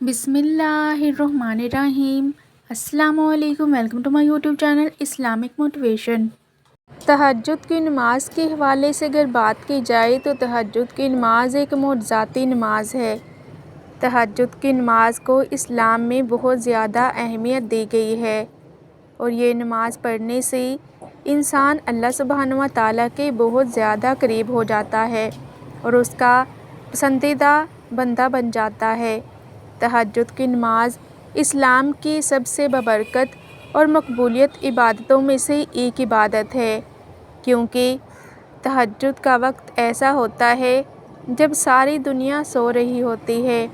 बिस्मिल्लाहिर्रहमानिर्रहीम। अस्सलामु अलैकुम। Welcome to my YouTube channel Islamic motivation. तहज्जुद की नमाज के हवाले से अगर बात की जाए तो तहज्जुद की नमाज एक मुअज्जज़ाती नमाज है। तहज्जुद की नमाज को इस्लाम में बहुत ज़्यादा अहमियत दी गई है और ये नमाज पढ़ने से इंसान अल्लाह सुब्हानहू व तआला के बहुत ज़्यादा करीब हो जाता है और उसका पसंदीदा बंदा बन जाता है। तहज्जुद की नमाज इस्लाम की सबसे बबरकत और मकबूलियत इबादतों में से एक इबादत है, क्योंकि तहज्जुद का वक्त ऐसा होता है जब सारी दुनिया सो रही होती है,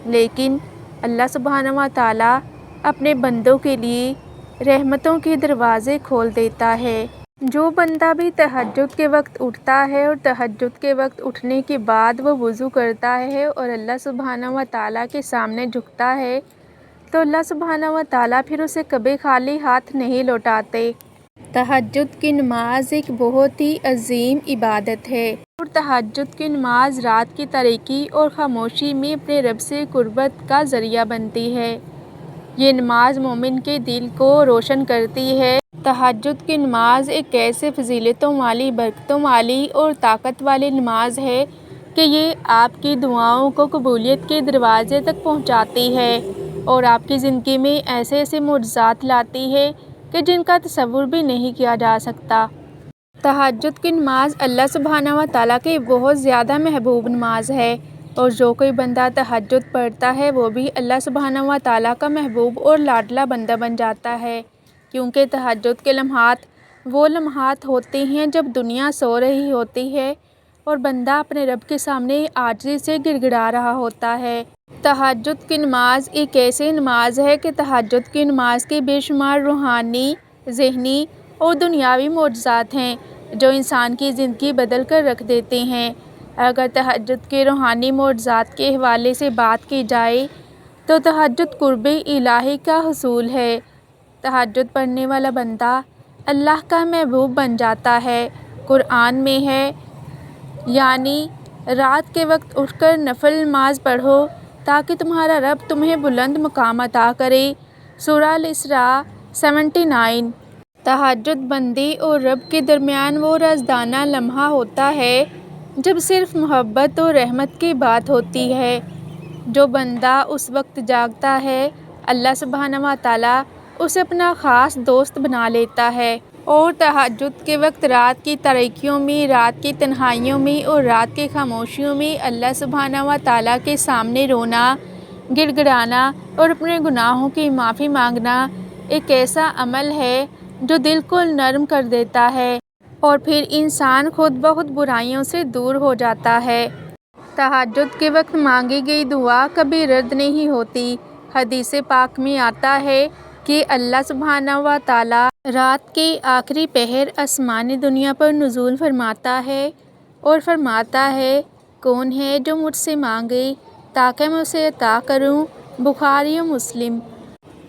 लेकिन अल्लाह सुब्हानहू व तआला अपने बंदों के लिए रहमतों के दरवाज़े खोल देता है। जो बंदा भी तहज्जुद के वक्त उठता है और तहज्जुद के वक्त उठने के बाद वो वज़ू करता है और अल्लाह सुब्हानहू व तआला के सामने झुकता है, तो अल्लाह सुब्हानहू व तआला फिर उसे कभी खाली हाथ नहीं लौटाते। तहज्जुद की नमाज एक बहुत ही अजीम इबादत है और तहज्जुद की नमाज रात की तारीकी और खामोशी में अपने रब से कुर्बत का ज़रिया बनती है। ये नमाज मोमिन के दिल को रोशन करती है। तहज्जुद की नमाज एक ऐसे फजीलतों वाली, बरकतों वाली और ताकत वाली नमाज है कि ये आपकी दुआओं को कबूलियत के दरवाज़े तक पहुंचाती है और आपकी ज़िंदगी में ऐसे ऐसे मुअज्जज़ात लाती है कि जिनका तसव्वुर भी नहीं किया जा सकता। तहज्जुद की नमाज अल्लाह सुब्हानहू व तआला की बहुत ज़्यादा महबूब नमाज है और जो कोई बंदा तहज्जुद पढ़ता है वो भी अल्लाह सुब्हानहू व तआला का महबूब और लाडला बंदा बन जाता है, क्योंकि तहज्जुद के लम्हात वो लम्हात होते हैं जब दुनिया सो रही होती है और बंदा अपने रब के सामने आजिज़ी से गिड़गिड़ा रहा होता है। तहज्जुद की नमाज एक ऐसी नमाज है कि तहज्जुद की नमाज के बेशुमार रूहानी, ज़हनी और दुनियावी मुअज्जज़ात हैं जो इंसान की ज़िंदगी बदल कर रख देते हैं। अगर तहज्जुद के रूहानी मुअज्जज़ात के हवाले से बात की जाए तो तहज्जुद कुर्ब इलाही का हुसूल है। तहज्जुद पढ़ने वाला बंदा अल्लाह का महबूब बन जाता है। कुरान में है, यानी रात के वक्त उठकर नफल नमाज पढ़ो ताकि तुम्हारा रब तुम्हें बुलंद मकाम अता करे। सूरह अल-इसरा 79। तहज्जुद बंदी और रब के दरमियान वो राज़दाना लम्हा होता है जब सिर्फ़ मोहब्बत और रहमत की बात होती है। जो बंदा उस वक्त जागता है, अल्लाह सुब्हानहू व तआला उसे अपना ख़ास दोस्त बना लेता है और तहज्जुद के वक्त रात की तारीकियों में, रात की तन्हाइयों में और रात की खामोशियों में अल्लाह सुब्हानहू व तआला के सामने रोना, गिड़गिड़ाना और अपने गुनाहों की माफ़ी मांगना एक ऐसा अमल है जो दिल को नरम कर देता है और फिर इंसान खुद बहुत बुराइयों से दूर हो जाता है। तहज्जुद के वक्त मांगी गई दुआ कभी रद्द नहीं होती। हदीस पाक में आता है कि अल्लाह सुब्हानहू व तआला रात के आखिरी पहर आसमानी दुनिया पर नुज़ूल फरमाता है और फरमाता है, कौन है जो मुझसे मांगे ताकि मैं उसे अता करूँ। बुखारी और मुस्लिम।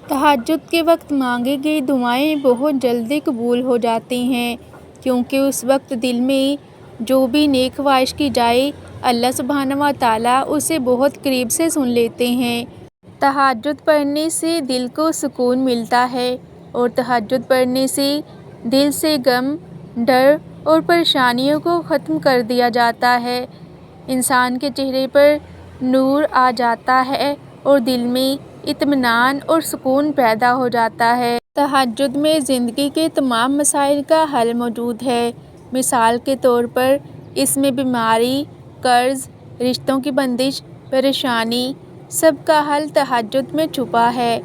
तहज्जुद के वक्त मांगी गई दुआएं बहुत जल्दी कबूल हो जाती हैं, क्योंकि उस वक्त दिल में जो भी नेक ख्वाहिश की जाए अल्लाह सुब्हानहू व तआला उसे बहुत करीब से सुन लेते हैं। तहज्जुद पढ़ने से दिल को सुकून मिलता है और तहज्जुद पढ़ने से दिल से गम, डर और परेशानियों को ख़त्म कर दिया जाता है। इंसान के चेहरे पर नूर आ जाता है और दिल में इत्मीनान और सुकून पैदा हो जाता है। तहज्जुद में ज़िंदगी के तमाम मसाइल का हल मौजूद है। मिसाल के तौर पर इसमें बीमारी, कर्ज़, रिश्तों की बंदिश, परेशानी, सब का हल तहज्जुद में छुपा है।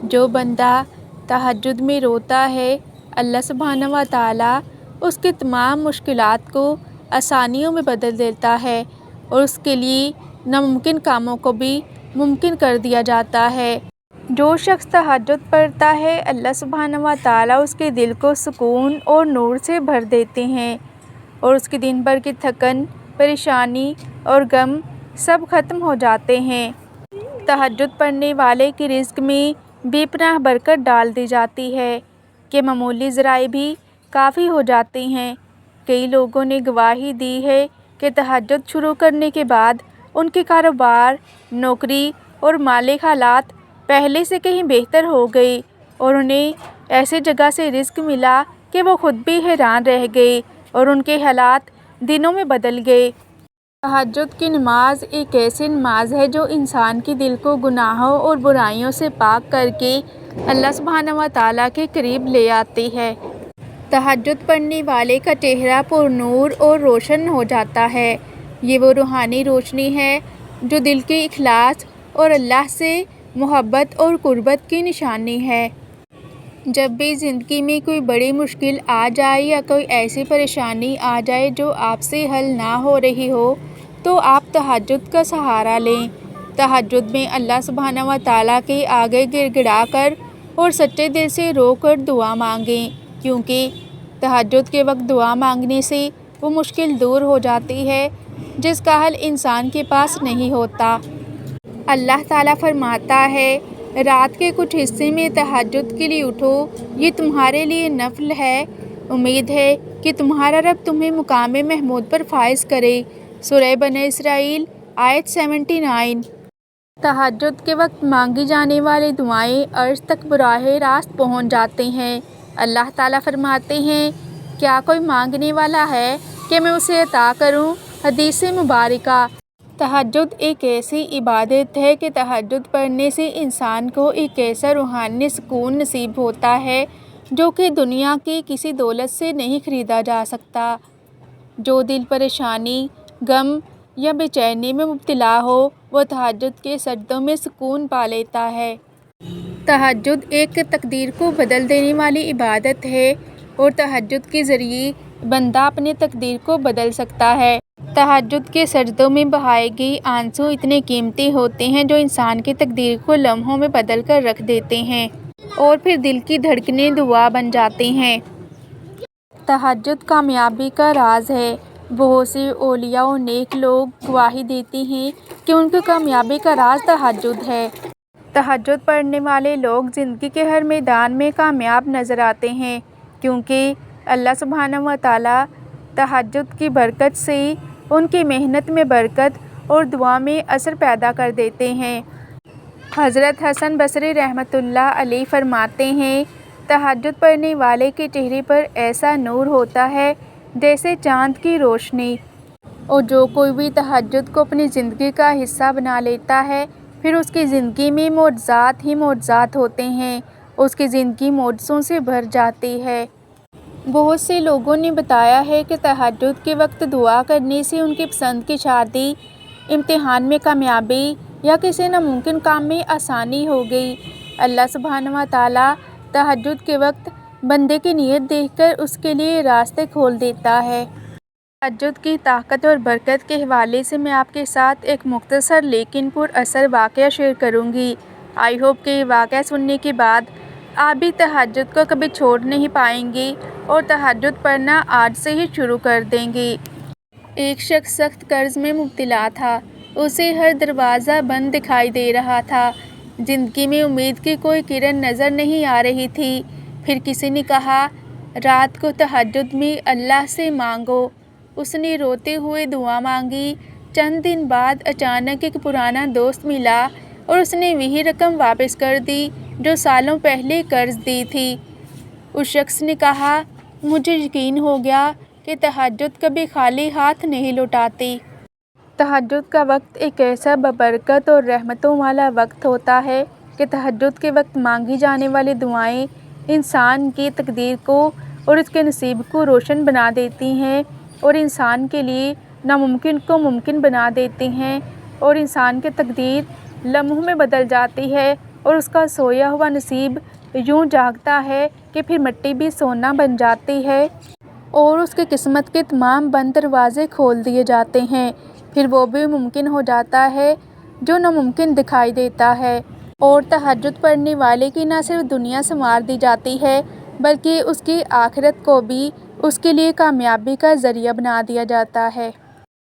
जो बंदा तहज्जुद में रोता है, अल्लाह सुब्हानहू व तआला उसके तमाम मुश्किलात को आसानियों में बदल देता है और उसके लिए नामुमकिन कामों को भी मुमकिन कर दिया जाता है। जो शख्स तहज्जुद पढ़ता है, अल्लाह सुब्हानहू व तआला उसके दिल को सुकून और नूर से भर देते हैं और उसके दिन भर की थकन, परेशानी और गम सब ख़त्म हो जाते हैं। तहज्जुद पढ़ने वाले की रिज़्क़ में बेपनाह बरकत डाल दी जाती है कि मामूली ज़राए भी काफ़ी हो जाते हैं। कई लोगों ने गवाही दी है कि तहज्जुद शुरू करने के बाद उनके कारोबार, नौकरी اور مالک حالات پہلے سے کہیں بہتر ہو گئے اور انہیں ایسی جگہ سے رزق ملا کہ وہ خود بھی حیران رہ گئے اور ان کے حالات دنوں میں بدل گئے۔ تہجد کی نماز ایک ایسی نماز ہے جو انسان کے دل کو گناہوں اور برائیوں سے پاک کر کے اللہ سبحانہ و تعالیٰ کے قریب لے آتی ہے۔ تہجد پڑھنے والے کا چہرہ پر نور اور روشن ہو جاتا ہے۔ یہ وہ روحانی روشنی ہے جو دل کے اخلاص اور اللہ سے محبت اور قربت کی نشانی ہے۔ جب بھی زندگی میں کوئی بڑی مشکل آ جائے یا کوئی ایسی پریشانی آ جائے جو آپ سے حل نہ ہو رہی ہو تو آپ تہجد کا سہارا لیں۔ تہجد میں اللہ سبحانہ و تعالیٰ کے آگے گڑ گڑا کر اور سچے دل سے رو کر دعا مانگیں، کیونکہ تہجد کے وقت دعا مانگنے سے وہ مشکل دور ہو جاتی ہے جس کا حل انسان کے پاس نہیں ہوتا۔ اللہ تعالیٰ فرماتا ہے، رات کے کچھ حصے میں تہجد کے لیے اٹھو، یہ تمہارے لیے نفل ہے، امید ہے کہ تمہارا رب تمہیں مقام محمود پر فائز کرے۔ سورہ بنی اسرائیل آیت 79۔ تہجد کے وقت مانگی جانے والی دعائیں عرش تک براہ راست پہنچ جاتی ہیں۔ اللہ تعالیٰ فرماتے ہیں، کیا کوئی مانگنے والا ہے کہ میں اسے عطا کروں؟ حدیث مبارکہ۔ تہجد ایک ایسی عبادت ہے کہ تہجد پڑھنے سے انسان کو ایک ایسا روحانی سکون نصیب ہوتا ہے جو کہ دنیا کی کسی دولت سے نہیں خریدا جا سکتا۔ جو دل پریشانی، غم یا بے چینی میں مبتلا ہو وہ تہجد کے سجدوں میں سکون پا لیتا ہے۔ تہجد ایک تقدیر کو بدل دینے والی عبادت ہے اور تہجد کے ذریعے بندہ اپنی تقدیر کو بدل سکتا ہے۔ تہجد کے سجدوں میں بہائے گئے آنسو اتنے قیمتی ہوتے ہیں جو انسان کی تقدیر کو لمحوں میں بدل کر رکھ دیتے ہیں اور پھر دل کی دھڑکنیں دعا بن جاتی ہیں۔ تہجد کامیابی کا راز ہے۔ بہت سے اولیاء و نیک لوگ گواہی دیتے ہیں کہ ان کی کامیابی کا راز تہجد ہے۔ تہجد پڑھنے والے لوگ زندگی کے ہر میدان میں کامیاب نظر آتے ہیں، کیونکہ اللہ سبحانہ و تعالیٰ تہجد کی برکت سے ان کی محنت میں برکت اور دعا میں اثر پیدا کر دیتے ہیں۔ حضرت حسن بصری رحمۃ اللہ علیہ فرماتے ہیں، تہجد پڑھنے والے کے چہرے پر ایسا نور ہوتا ہے جیسے چاند کی روشنی، اور جو کوئی بھی تہجد کو اپنی زندگی کا حصہ بنا لیتا ہے پھر اس کی زندگی میں معجزات ہی معجزات ہوتے ہیں، اس کی زندگی معجزوں سے بھر جاتی ہے۔ بہت سے لوگوں نے بتایا ہے کہ تہجد کے وقت دعا کرنے سے ان کی پسند کی شادی، امتحان میں کامیابی یا کسی ناممکن کام میں آسانی ہو گئی۔ اللہ سبحانہ و تعالیٰ تہجد کے وقت بندے کی نیت دیکھ کر اس کے لیے راستے کھول دیتا ہے۔ تہجد کی طاقت اور برکت کے حوالے سے میں آپ کے ساتھ ایک مختصر لیکن پر اثر واقعہ شیئر کروں گی۔ آئی ہوپ کہ یہ واقعہ سننے کے بعد آپ بھی تہجد کو کبھی چھوڑ نہیں پائیں گے اور تہجد پڑھنا آج سے ہی شروع کر دیں گے۔ ایک شخص سخت قرض میں مبتلا تھا، اسے ہر دروازہ بند دکھائی دے رہا تھا، زندگی میں امید کی کوئی کرن نظر نہیں آ رہی تھی۔ پھر کسی نے کہا، رات کو تہجد میں اللہ سے مانگو۔ اس نے روتے ہوئے دعا مانگی۔ چند دن بعد اچانک ایک پرانا دوست ملا اور اس نے وہی رقم واپس کر دی جو سالوں پہلے قرض دی تھی۔ اس شخص نے کہا، مجھے یقین ہو گیا کہ تہجد کبھی خالی ہاتھ نہیں لوٹاتی۔ تہجد کا وقت ایک ایسا بابرکت اور رحمتوں والا وقت ہوتا ہے کہ تہجد کے وقت مانگی جانے والی دعائیں انسان کی تقدیر کو اور اس کے نصیب کو روشن بنا دیتی ہیں اور انسان کے لیے ناممکن کو ممکن بنا دیتی ہیں اور انسان کی تقدیر لمحوں میں بدل جاتی ہے اور اس کا سویا ہوا نصیب یوں جاگتا ہے کہ پھر مٹی بھی سونا بن جاتی ہے اور اس کی قسمت کے تمام بند دروازے کھول دیے جاتے ہیں۔ پھر وہ بھی ممکن ہو جاتا ہے جو ناممکن دکھائی دیتا ہے، اور تہجد پڑھنے والے کی نہ صرف دنیا سنوار دی جاتی ہے بلکہ اس کی آخرت کو بھی اس کے لیے کامیابی کا ذریعہ بنا دیا جاتا ہے۔